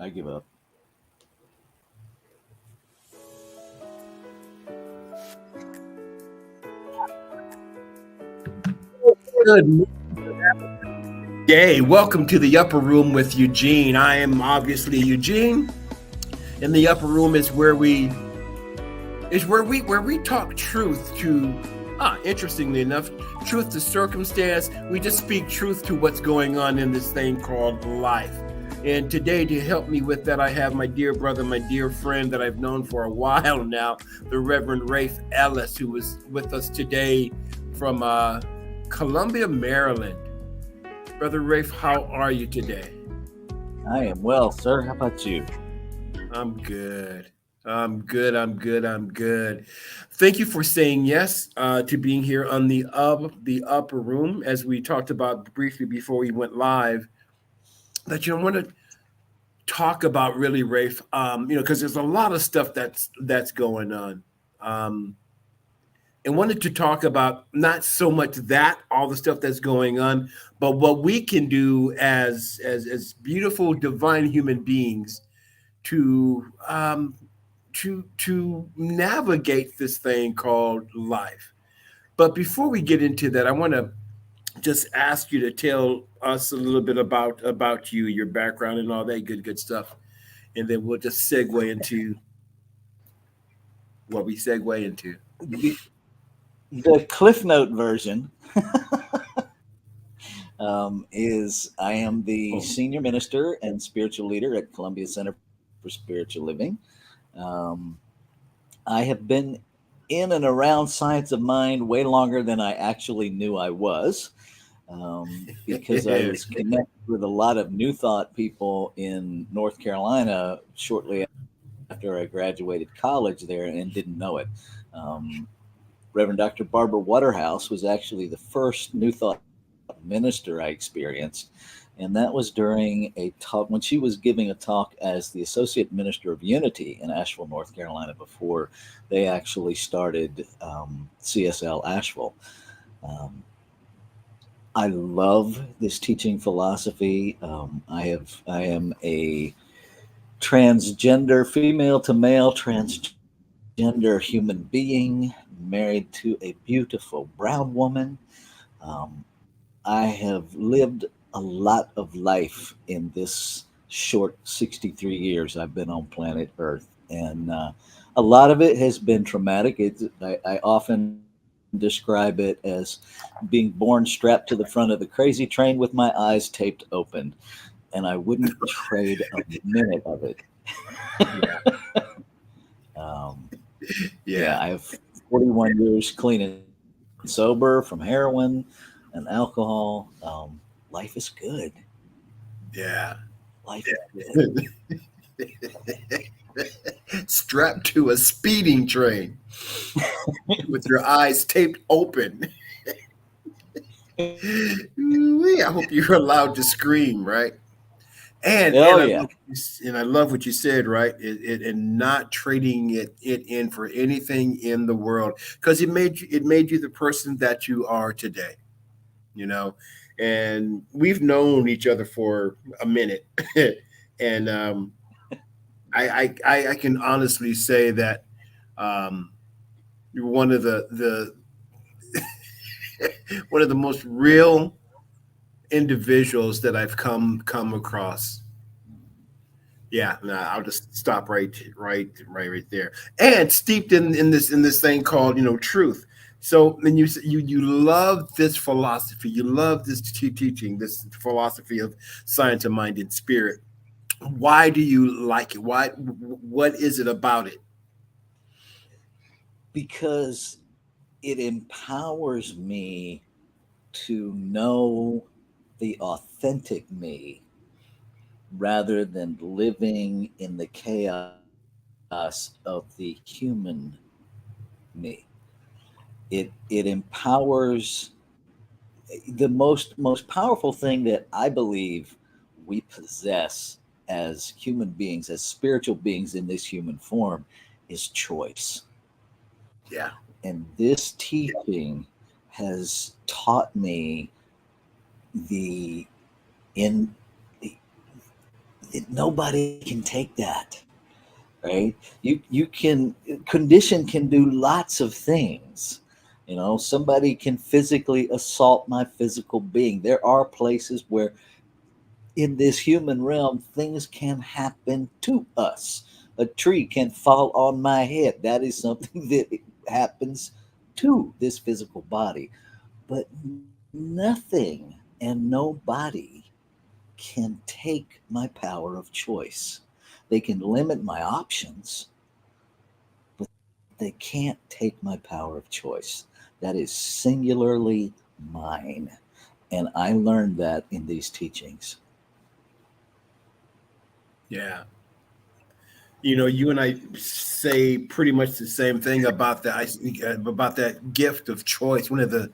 I give up. Good day. Welcome to the Upper Room with Eugene. I am obviously Eugene. In the Upper Room is where we talk truth to interestingly enough, truth to circumstance. We just speak truth to what's going on in this thing called life. And today, to help me with that, I have my dear brother, my dear friend that I've known for a while now, the Reverend Rafe Ellis, who is with us today from Columbia, Maryland. Brother Rafe, how are you today? I am well, sir. How about you? I'm good. I'm good. I'm good. I'm good. Thank you for saying yes to being here on the upper room, as we talked about briefly before we went live. That you want to talk about really, Rafe. Because there's a lot of stuff that's going on. Um, and wanted to talk about not so much that all the stuff that's going on, but what we can do as beautiful divine human beings to to navigate this thing called life. But before we get into that, I want to just ask you to tell us a little bit about you, your background, and all that good stuff, and then we'll just segue into what we segue into. The, the Cliff Note version is I am the Oh, senior minister and spiritual leader at Columbia Center for Spiritual Living. Um, I have been in and around Science of Mind way longer than I actually knew I was. Because I was connected with a lot of New Thought people in North Carolina shortly after I graduated college there and didn't know it. Um, Reverend Dr. Barbara Waterhouse was actually the first New Thought minister I experienced. And that was during a talk when she was giving a talk as the Associate Minister of Unity in Asheville, North Carolina, before they actually started CSL Asheville. Um, I love this teaching philosophy. I am a transgender, female to male transgender human being, married to a beautiful brown woman. Um, I have lived a lot of life in this short 63 years I've been on planet Earth. And a lot of it has been traumatic. I often describe it as being born strapped to the front of the crazy train with my eyes taped open. And I wouldn't trade a minute of it. yeah, Um, yeah, yeah, I have 41 years clean and sober from heroin and alcohol. Life is good. yeah. Life is good. Strapped to a speeding train with your eyes taped open. Ooh-wee, I hope you're allowed to scream, right? And Oh and I yeah. love and I love what you said, right? And not trading it in for anything in the world, because it made you the person that you are today. You know, and we've known each other for a minute, and I can honestly say that you're one of the most real individuals that I've come across. Yeah, no, I'll just stop right there. And steeped in this thing called truth. So, and you love this philosophy, you love this teaching, this philosophy of science of mind and spirit. Why do you like it? What is it about it? Because it empowers me to know the authentic me rather than living in the chaos of the human me. It empowers the most powerful thing that I believe we possess as human beings, as spiritual beings in this human form, is choice. Yeah, And this teaching has taught me the in nobody can take that, right? You can condition can do lots of things. Somebody can physically assault my physical being. There are places where in this human realm things can happen to us. A tree can fall on my head. That is something that happens to this physical body. But nothing and nobody can take my power of choice. They can limit my options, but they can't take my power of choice. That is singularly mine. And I learned that in these teachings. Yeah. You and I say pretty much the same thing about that. About that gift of choice. One of the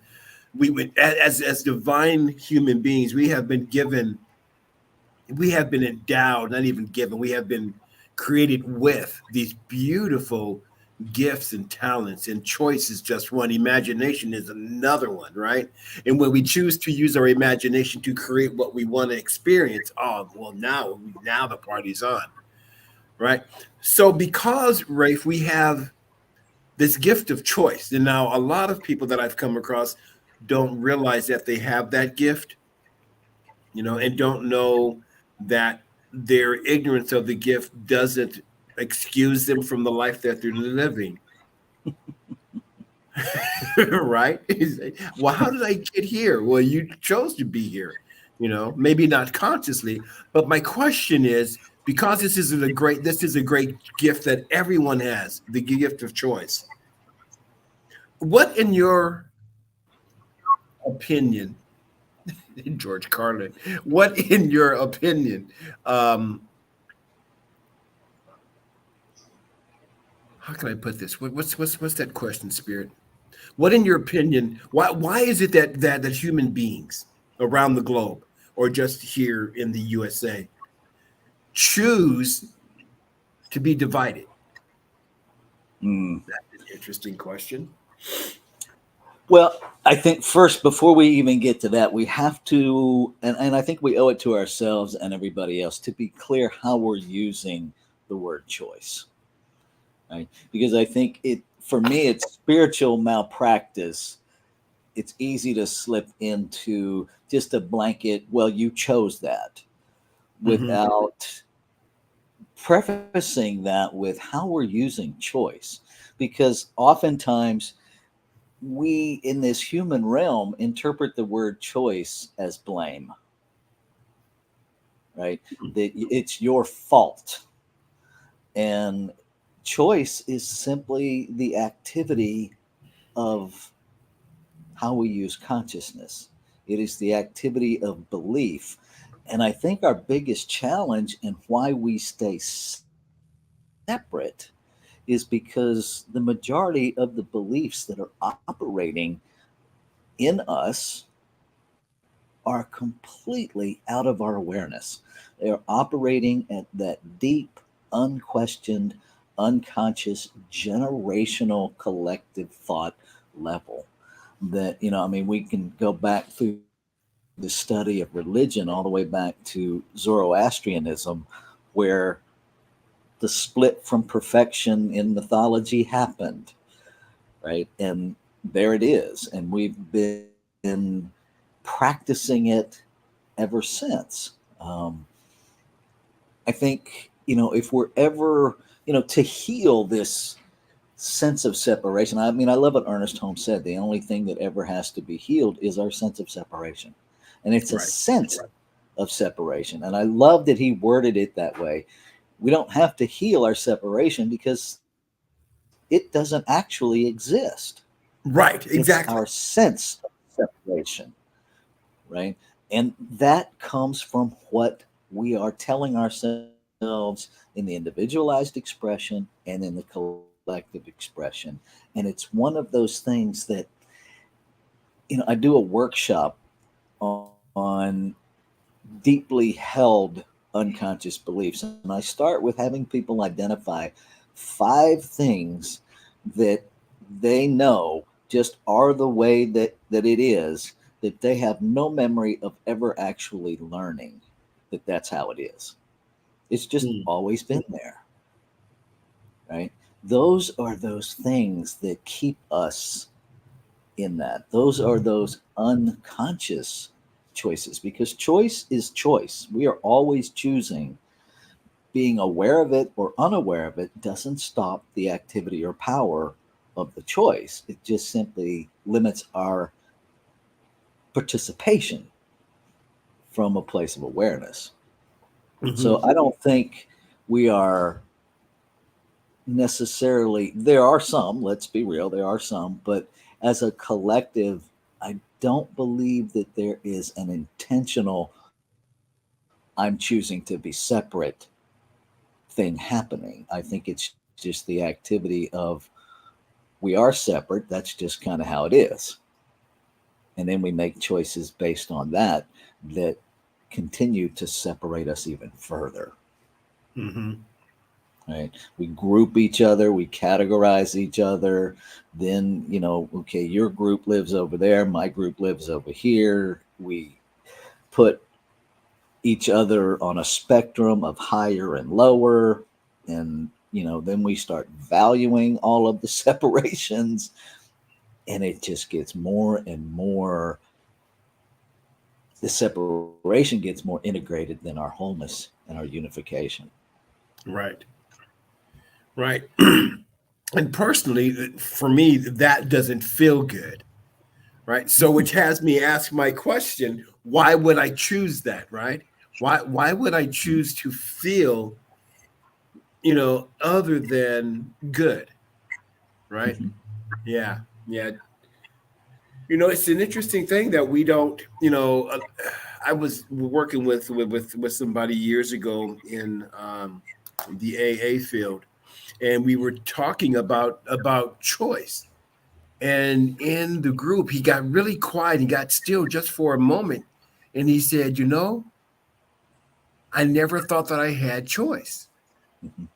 as divine human beings, we have been endowed, not even given, we have been created with these beautiful gifts and talents, and choice is just one. Imagination is another one, right? And when we choose to use our imagination to create what we want to experience, oh well, now the party's on, right? So because Rafe, we have this gift of choice, and now a lot of people that I've come across don't realize that they have that gift, and don't know that their ignorance of the gift doesn't excuse them from the life that they're living. Right? Well, how did I get here? Well, you chose to be here, maybe not consciously, but my question is, because this is a great gift that everyone has, the gift of choice. What in your opinion, George Carlin, what in your opinion, how can I put this? What's that question, Spirit? What, in your opinion, why is it that human beings around the globe, or just here in the USA, choose to be divided? Mm. That's an interesting question. Well, I think first, before we even get to that, we have to, and I think we owe it to ourselves and everybody else to be clear how we're using the word choice, right? Because I think for me, it's spiritual malpractice. It's easy to slip into just a blanket, well, you chose that, Mm-hmm. without prefacing that with how we're using choice. Because oftentimes we in this human realm interpret the word choice as blame, right? That it's your fault. And choice is simply the activity of how we use consciousness, it is the activity of belief. And I think our biggest challenge and why we stay separate is because the majority of the beliefs that are operating in us are completely out of our awareness. They are operating at that deep, unquestioned, unconscious, generational collective thought level. That, I mean, we can go back through the study of religion all the way back to Zoroastrianism, where the split from perfection in mythology happened, right? And there it is. And we've been practicing it ever since. I think, if we're ever, to heal this sense of separation, I mean, I love what Ernest Holmes said: the only thing that ever has to be healed is our sense of separation. And it's a Right. sense of separation. And I love that he worded it that way. We don't have to heal our separation because it doesn't actually exist. Right. It's Exactly. our sense of separation, right? And that comes from what we are telling ourselves in the individualized expression and in the collective expression. And it's one of those things that, I do a workshop on deeply held unconscious beliefs. And I start with having people identify 5 things that they know just are the way that it is, that they have no memory of ever actually learning that that's how it is. It's just Mm. always been there, right? Those are those things that keep us in that. Those are those unconscious choices, because choice is choice. We are always choosing. Being aware of it or unaware of it doesn't stop the activity or power of the choice. It just simply limits our participation from a place of awareness. So Mhm. I don't think we are necessarily, there are some, let's be real, there are some, but as a collective, I don't believe that there is an intentional, I'm choosing to be separate thing happening. I think it's just the activity of, we are separate. That's just kind of how it is. And then we make choices based on that that continue to separate us even further. Mhm. Right? We group each other, we categorize each other. Then, okay, your group lives over there, my group lives over here. We put each other on a spectrum of higher and lower. And, then we start valuing all of the separations, and it just gets more and more, the separation gets more integrated than our wholeness and our unification. Right. Right. And personally, for me, that doesn't feel good. Right. So which has me ask my question, why would I choose that? Right. Why would I choose to feel, other than good? Right. Mhm. Yeah. Yeah. It's an interesting thing that we don't, I was working with somebody years ago in the AA field, and we were talking about choice. And in the group, he got really quiet. He got still just for a moment, and he said, I never thought that I had choice. Mhm.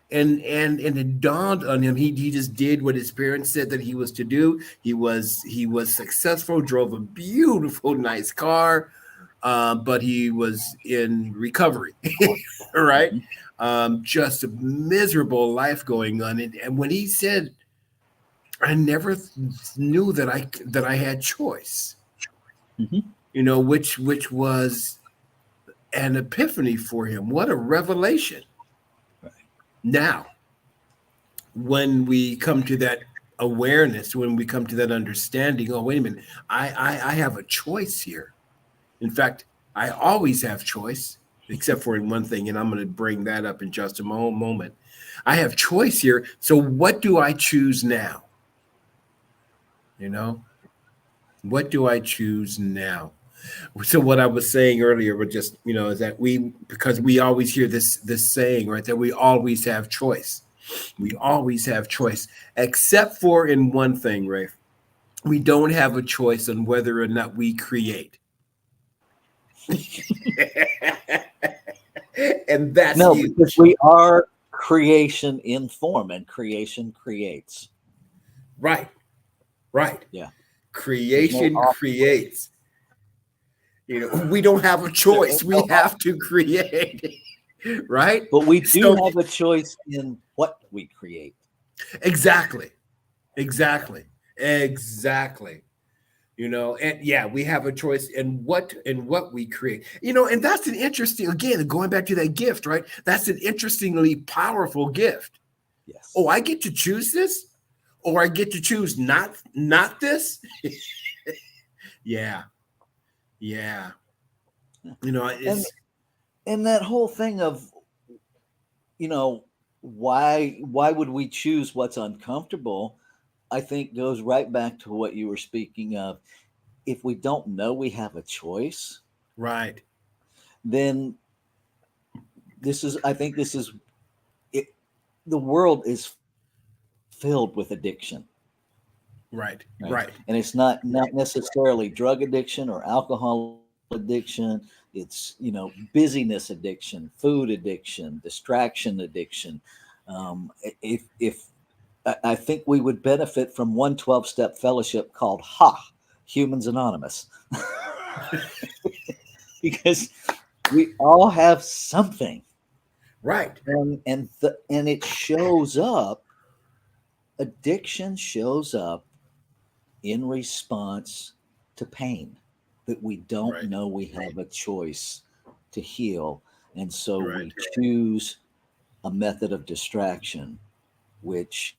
And it dawned on him, he just did what his parents said that he was to do. He was successful, drove a beautiful nice car, but he was in recovery. Right. Mhm. Just a miserable life going on. And when he said, I never knew that I had choice, Mhm. which was an epiphany for him. What a revelation. Right. Now, when we come to that awareness, when we come to that understanding, oh, wait a minute, I have a choice here. In fact, I always have choice, except for in one thing, and I'm going to bring that up in just a moment. I have choice here. So what do I choose now? You know, what do I choose now? So what I was saying earlier was just, is that because we always hear this saying, right, that we always have choice. We always have choice, except for in one thing, Rafe. We don't have a choice on whether or not we create. And that's No, because huge. we are creation in form, and creation creates. Right, right. Yeah. There's no Creation option. creates. We don't have a There choice. ain't We no have option. to create. Right? But we do So have a choice in what we create. exactly. Exactly. Exactly. And yeah, we have a choice in what we create. And that's an interesting, again, going back to that gift, right? That's an interestingly powerful gift. Yes. Oh, I get to choose this, or I get to choose not this. Yeah. Yeah. And It's and that whole thing of, you know, why would we choose what's uncomfortable? I think goes right back to what you were speaking of. If we don't know we have a choice, right. then I think this is it. The world is filled with addiction, Right. right? Right. And it's not necessarily drug addiction or alcohol addiction. It's, busyness addiction, food addiction, distraction addiction. If I think we would benefit from one 12-step fellowship called Humans Anonymous, because we all have something. Right. And it shows up. Addiction shows up in response to pain that we don't Right. know we have a choice to heal. And so Right. we choose a method of distraction, which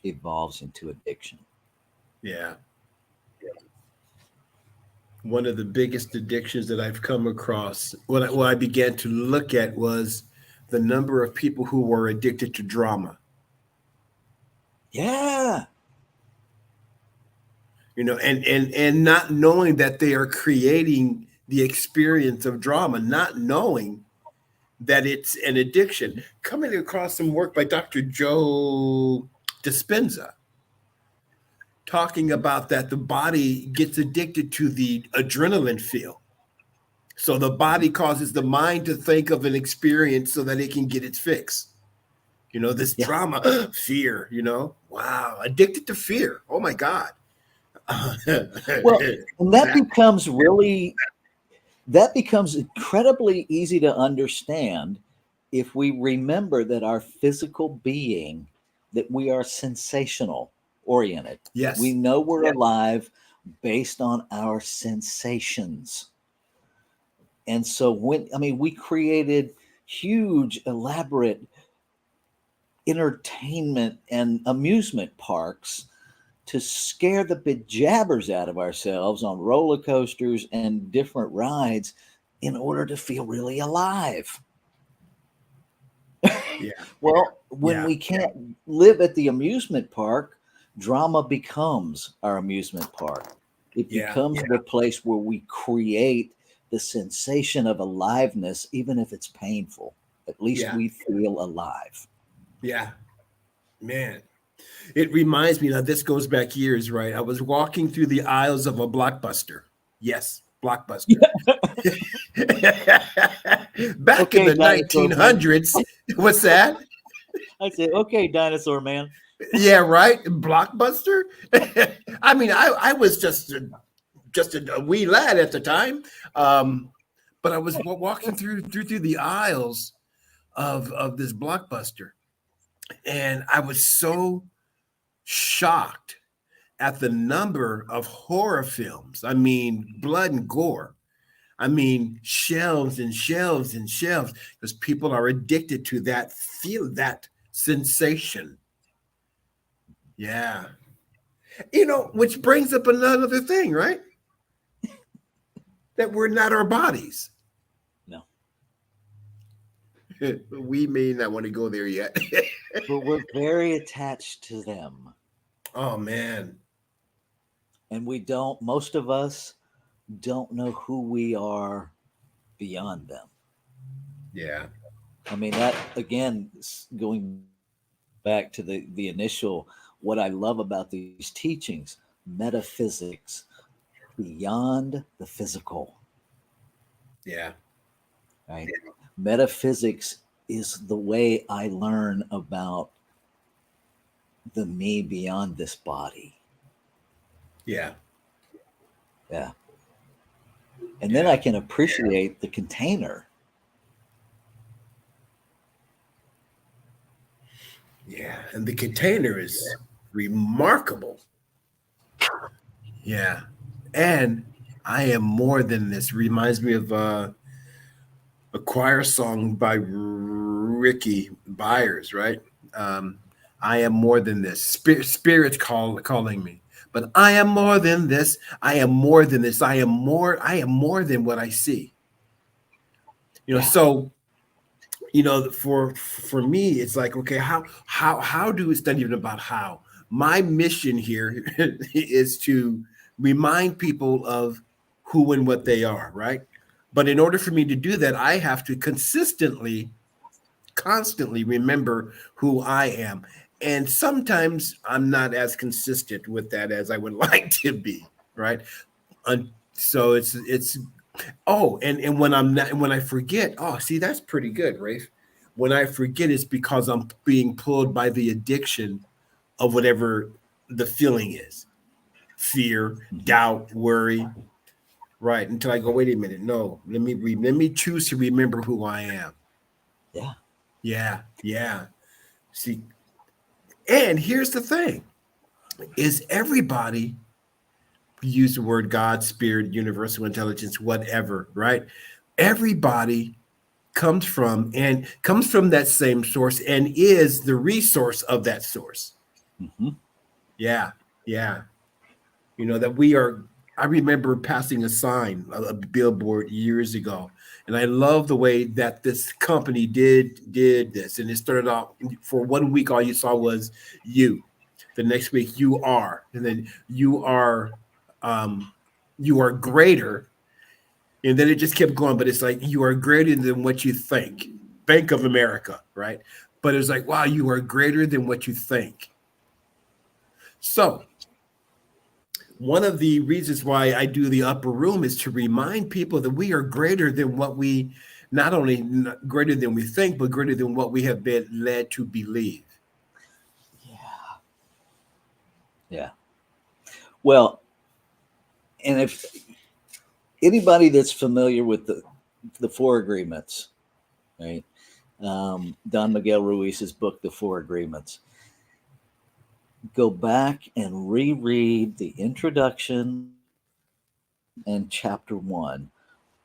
evolves into addiction. Yeah. One of the biggest addictions that I've come across when I began to look at was the number of people who were addicted to drama. Yeah. And not knowing that they are creating the experience of drama, not knowing that it's an addiction. Coming across some work by Dr. Joe Dispenza talking about that the body gets addicted to the adrenaline feel. So the body causes the mind to think of an experience so that it can get its fix. This Yeah. drama, fear, wow, addicted to fear. Oh my God. Well, and that becomes incredibly easy to understand if we remember that our physical being, that we are sensational oriented. Yes. We know we're alive based on our sensations. And so we created huge, elaborate entertainment and amusement parks to scare the bejabbers out of ourselves on roller coasters and different rides in order to feel really alive. Yeah. Well, when we can't live at the amusement park, drama becomes our amusement park. It becomes the place where we create the sensation of aliveness, even if it's painful. At least we feel alive. Yeah. Man. It reminds me, now this goes back years, right? I was walking through the aisles of a Blockbuster. Yes, Blockbuster. Back in the 1900s. What's that? I said, okay, dinosaur man. Yeah, right. Blockbuster. I mean, I was just a wee lad at the time, but I was walking through the aisles of this Blockbuster, and I was so shocked at the number of horror films. I mean, blood and gore. I mean, shelves and shelves and shelves, because people are addicted to that sensation. Yeah. Which brings up another thing, right? That we're not our bodies. No. We may not want to go there yet. But we're very attached to them. Oh, man. And most of us don't know who we are beyond them. Yeah. I mean, that, again, going back to the initial, what I love about these teachings, metaphysics, beyond the physical. Yeah. Right. Yeah. Metaphysics is the way I learn about the me beyond this body. Yeah. Yeah. And then I can appreciate the container. Yeah. And the container is remarkable. Yeah. And I am more than this. Reminds me of a choir song by Ricky Byers, right? I am more than this. Spirit's calling me. But I am more than this. I am more than this. I am more than what I see. So for me, it's like, okay, how do it's not even about how. My mission here is to remind people of who and what they are, right? But in order for me to do that, I have to constantly remember who I am. And sometimes I'm not as consistent with that as I would like to be, right? So it's and when I forget, see, that's pretty good, Rafe. When I forget, it's because I'm being pulled by the addiction of whatever the feeling is. Fear, doubt, worry. Right. Until I go, wait a minute. No, let me choose to remember who I am. Yeah. Yeah. Yeah. See, and here's the thing is everybody use the word God, spirit, universal intelligence, whatever, right? Everybody comes from that same source and is the resource of that source. Mm-hmm. Yeah. Yeah. You know, that we are. I remember passing a sign, a billboard years ago, and I love the way that this company did this. And it started off for 1 week, all you saw was you. The next week, you are, and then um, you are greater, and then it just kept going. But it's like you are greater than what you think. Bank of America, right? But it's like, wow, you are greater than what you think. So one of the reasons why I do the upper room is to remind people that we are greater than what we not only greater than we think, but greater than what we have been led to believe. Yeah. Yeah. Well, and if anybody that's familiar with the four agreements, right? Don Miguel Ruiz's book, The Four Agreements. Go back and reread the introduction and chapter 1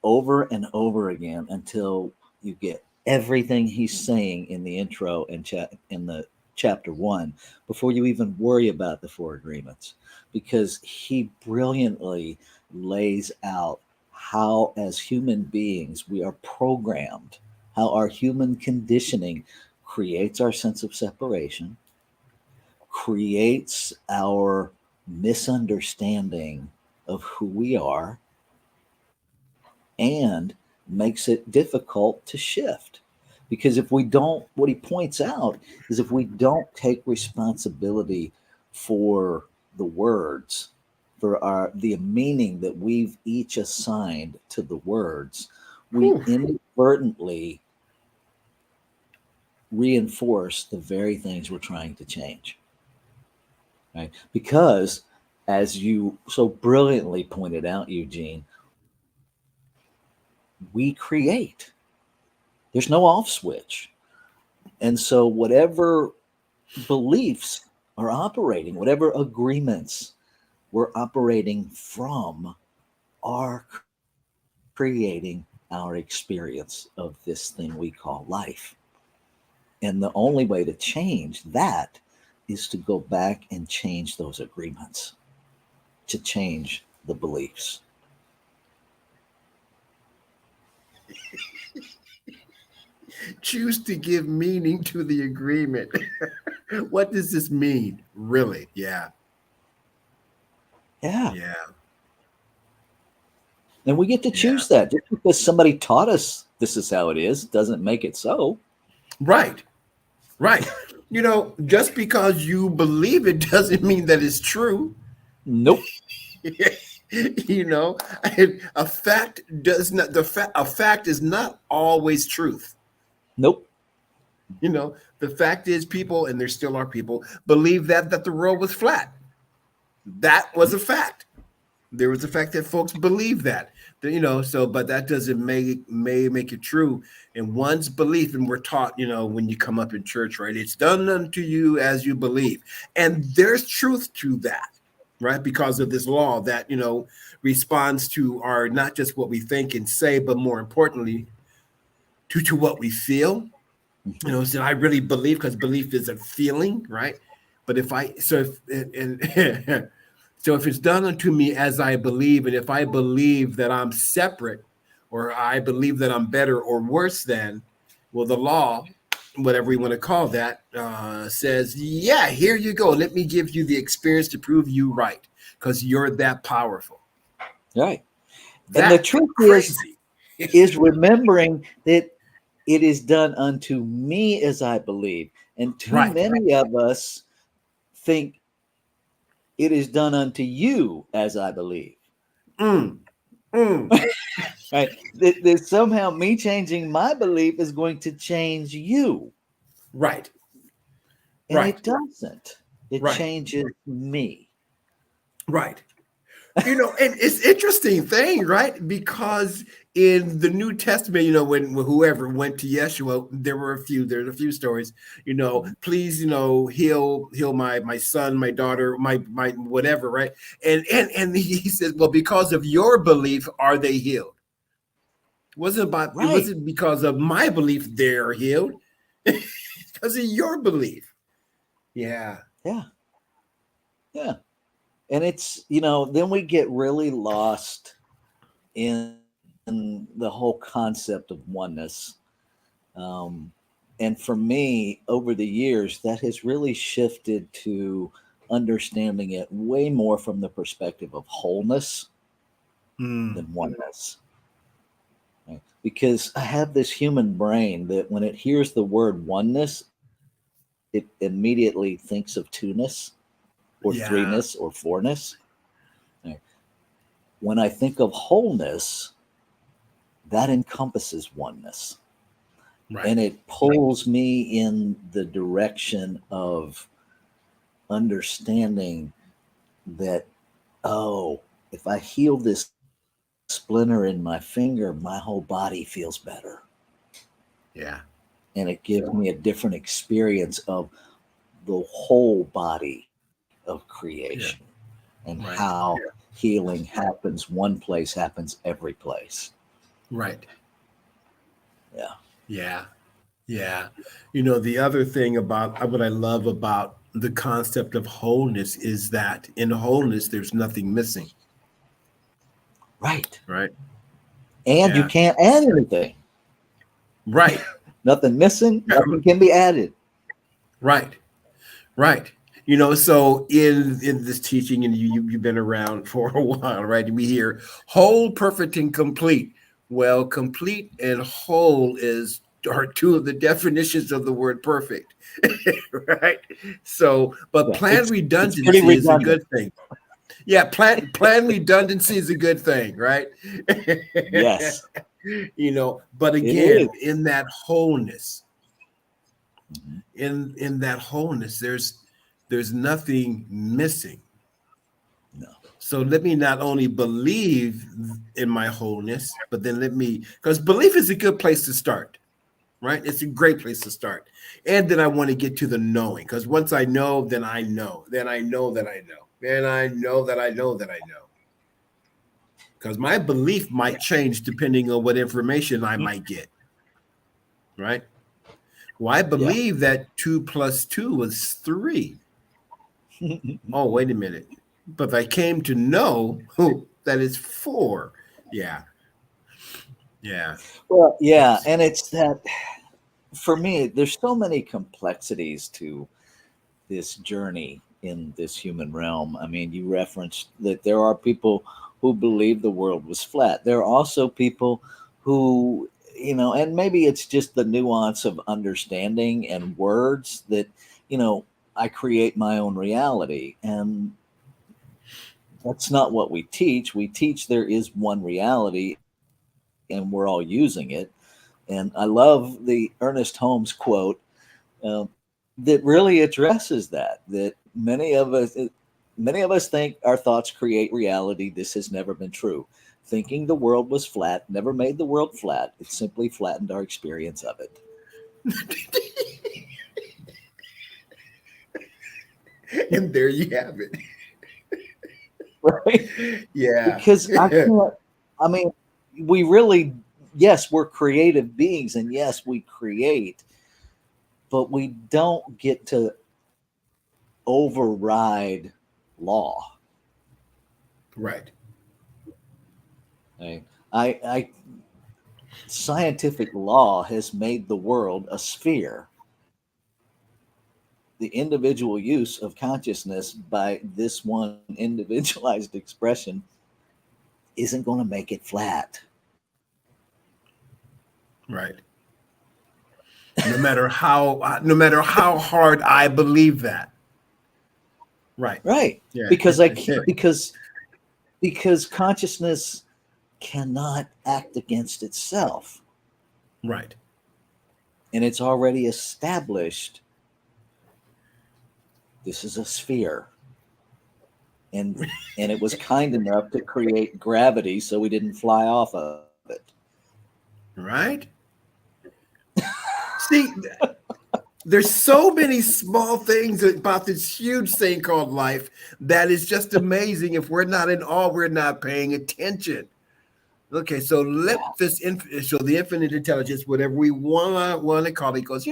over and over again until you get everything he's saying in the intro and in the chapter 1 before you even worry about the four agreements, because he brilliantly lays out how as human beings we are programmed, how our human conditioning creates our sense of separation, creates our misunderstanding of who we are, and makes it difficult to shift. Because if we don't, what he points out is if we don't take responsibility for the words, for the meaning that we've each assigned to the words, we Whew. inadvertently reinforce the very things we're trying to change. Right? Because, as you so brilliantly pointed out, Eugene, we create. There's no off switch. And so, whatever beliefs are operating, whatever agreements we're operating from, are creating our experience of this thing we call life. And the only way to change that is to go back and change those agreements, to change the beliefs. Choose to give meaning to the agreement. What does this mean? Really? Yeah. Yeah. Yeah. And we get to Yeah. choose that. Just because somebody taught us this is how it is doesn't make it so. Right. Right. You know, just because you believe it doesn't mean that it's true. Nope. You know, a fact does not a fact is not always truth. Nope. You know, the fact is people, and there still are people, believe that the world was flat. That was a fact. There was a fact that folks believe that. You know, so but that doesn't make it true. And one's belief, and we're taught, you know, when you come up in church, right? It's done unto you as you believe. And there's truth to that, right? Because of this law that, you know, responds to our not just what we think and say, but more importantly, to what we feel. You know, so I really believe, because belief is a feeling, right? But if I so if and so if it's done unto me as I believe, and if I believe that I'm separate, or I believe that I'm better or worse than, well, the law, whatever we want to call that, says, yeah, here you go. Let me give you the experience to prove you right, because you're that powerful. Right. And the That's truth crazy. is remembering that it is done unto me as I believe. And too Right. many of us think it is done unto you as I believe. Mm, mm. Right. That somehow me changing my belief is going to change you. Right. And Right. it doesn't. It Right. changes me. Right. You know, and it's interesting thing, right? Because in the New Testament, when whoever went to Yeshua, there's a few stories, please, heal my son, my daughter, my whatever, right? And he says, well, because of your belief, are they healed? It wasn't because of my belief they're healed, because of your belief. Yeah. Yeah. Yeah. And it's, then we get really lost in the whole concept of oneness. And for me, over the years, that has really shifted to understanding it way more from the perspective of wholeness than oneness. Right? Because I have this human brain that when it hears the word oneness, it immediately thinks of two-ness or threeness or fourness. Right? When I think of wholeness, that encompasses oneness. Right. And it pulls me in the direction of understanding that, if I heal this splinter in my finger, my whole body feels better. Yeah. And it gives me a different experience of the whole body of creation and how healing happens one place, happens every place. Right. Yeah. Yeah. Yeah. The other thing about what I love about the concept of wholeness is that in wholeness, there's nothing missing. Right. Right. And you can't add anything. Right. Nothing missing, nothing can be added. Right. Right. So in this teaching, and you've been around for a while, right? We hear whole, perfect, and complete. Well, complete and whole are two of the definitions of the word perfect, right? So, but planned redundancy is a good thing. Yeah, planned redundancy is a good thing, right? Yes. But again, in that wholeness, in that wholeness, there's nothing missing. No. So let me not only believe in my wholeness, but then because belief is a good place to start, right? It's a great place to start. And then I want to get to the knowing, because once I know, then I know. Then I know that I know. Then I know that I know that I know. Because my belief might change depending on what information I might get, right? Well, I believe that 2 + 2 was 3. Oh, wait a minute. But I came to know that it's 4. Yeah. Yeah. Well, yeah. And it's that, for me, there's so many complexities to this journey in this human realm. I mean, you referenced that there are people who believe the world was flat. There are also people who, and maybe it's just the nuance of understanding and words that, I create my own reality. And that's not what we teach. We teach there is one reality and we're all using it. And I love the Ernest Holmes quote that really addresses that many of us think our thoughts create reality. This has never been true. Thinking the world was flat never made the world flat. It simply flattened our experience of it. And there you have it. Right? Yeah. Because we really, yes, we're creative beings, and yes, we create, but we don't get to override law. Right. I scientific law has made the world a sphere. The individual use of consciousness by this one individualized expression isn't going to make it flat. Right. No matter how hard I believe that. Right. Right. Yeah. Because I can't, because consciousness cannot act against itself. Right. And it's already established this is a sphere. And it was kind enough to create gravity so we didn't fly off of it. Right? See, there's so many small things about this huge thing called life that is just amazing. If we're not in awe, we're not paying attention. Okay, so let this so the infinite intelligence, whatever we want to call it, goes,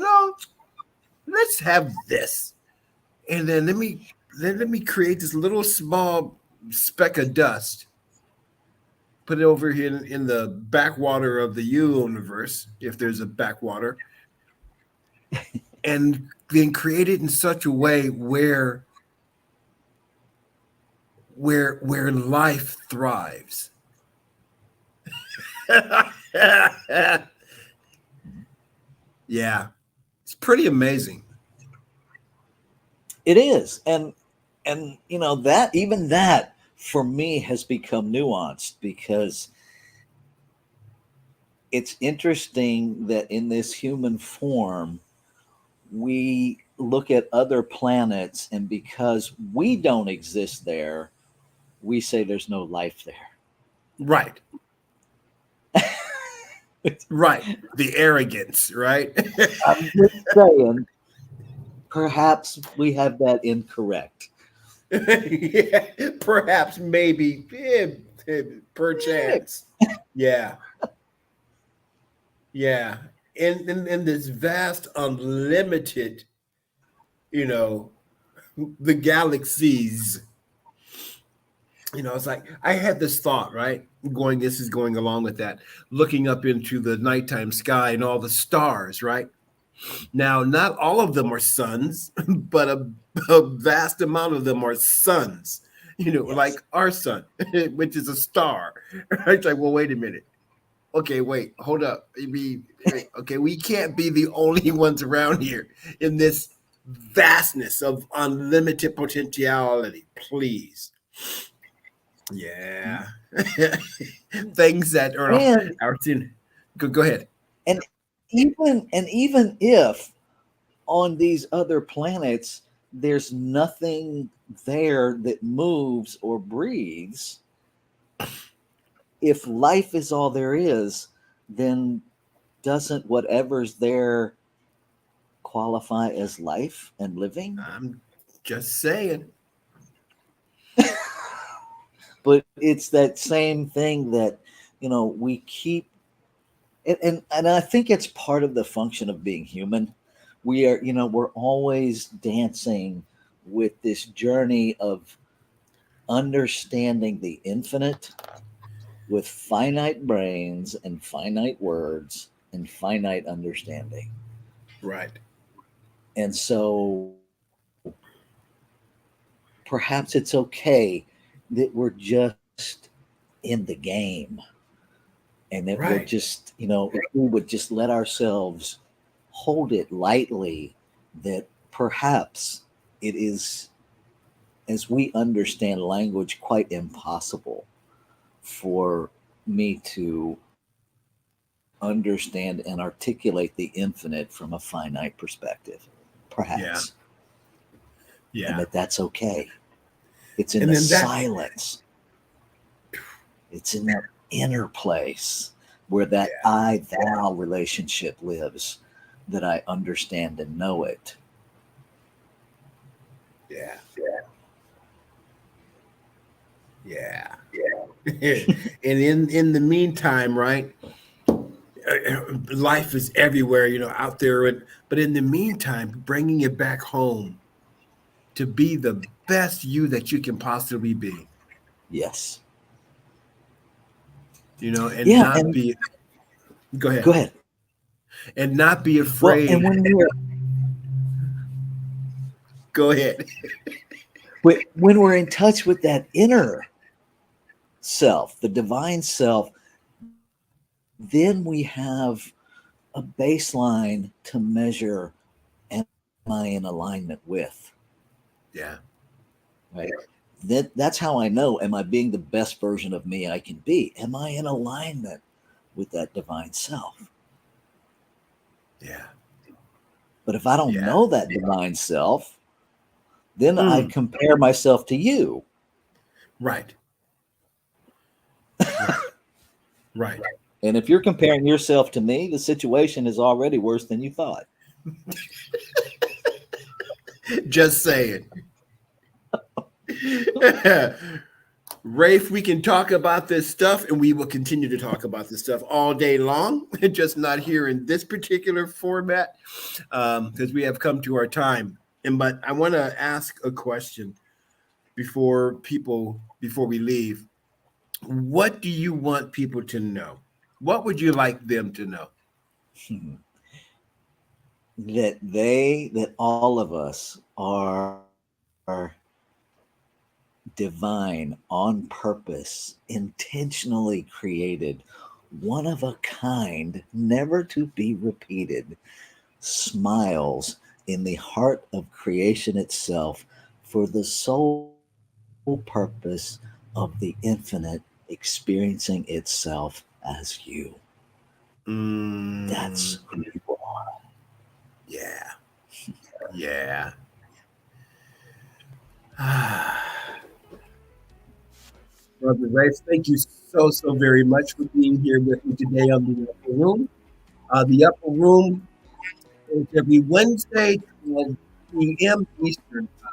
let's have this. And then let me create this little small speck of dust, put it over here in the backwater of the universe, if there's a backwater, and then create it in such a way where life thrives. Yeah, it's pretty amazing. It is. And that, even that for me has become nuanced, because it's interesting that in this human form, we look at other planets, and because we don't exist there, we say there's no life there. Right. Right. The arrogance, right? I'm just saying, perhaps we have that incorrect. Yeah, perhaps, maybe, perchance. Yeah. Yeah. In this vast, unlimited, the galaxies. It's like I had this thought, right? This is going along with that, looking up into the nighttime sky and all the stars, right? Now, not all of them are suns, but a vast amount of them are suns, Yes. like our sun, which is a star. It's like, well, wait a minute. Okay, wait, hold up. Okay, we can't be the only ones around here in this vastness of unlimited potentiality, please. Yeah. Things that are And our go ahead. and even if on these other planets there's nothing there that moves or breathes, if life is all there is, then doesn't whatever's there qualify as life and living? I'm just saying. But it's that same thing that we keep, and I think it's part of the function of being human. We're always dancing with this journey of understanding the infinite with finite brains and finite words and finite understanding. Right. And so perhaps it's okay that we're just in the game, and that we're Right. just, if we would just let ourselves hold it lightly, that perhaps it is, as we understand language, quite impossible for me to understand and articulate the infinite from a finite perspective, perhaps. Yeah. And that's okay. It's in And the then that- silence. It's in that inner place where that I thou relationship lives, that I understand and know it. Yeah. And in the meantime, right? Life is everywhere, out there. But in the meantime, bringing it back home to be the best you that you can possibly be. Yes. And Yeah, not be. Go ahead. Go ahead. And not be afraid. Well, and go ahead. when we're in touch with that inner self, the divine self, then we have a baseline to measure, am I in alignment with? Yeah. Right. That's how I know, am I being the best version of me I can be? Am I in alignment with that divine self? Yeah. But if I don't know that divine self, then I compare myself to you. Right. Right. And if you're comparing yourself to me, the situation is already worse than you thought. Just saying. Rafe, we can talk about this stuff, and we will continue to talk about this stuff all day long, just not here in this particular format, because we have come to our time. But I want to ask a question before we leave. What do you want people to know? What would you like them to know? That all of us are divine, on purpose, intentionally created, one of a kind, never to be repeated, smiles in the heart of creation itself for the sole purpose of the infinite experiencing itself as you. That's who you are. Yeah. Yeah. Brother Rafe, thank you so very much for being here with me today on the Upper Room. The Upper Room is every Wednesday, 12 p.m. Eastern Time.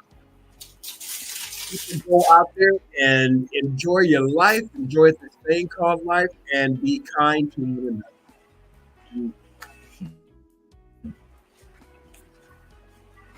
You can go out there and enjoy your life, enjoy this thing called life, and be kind to one another.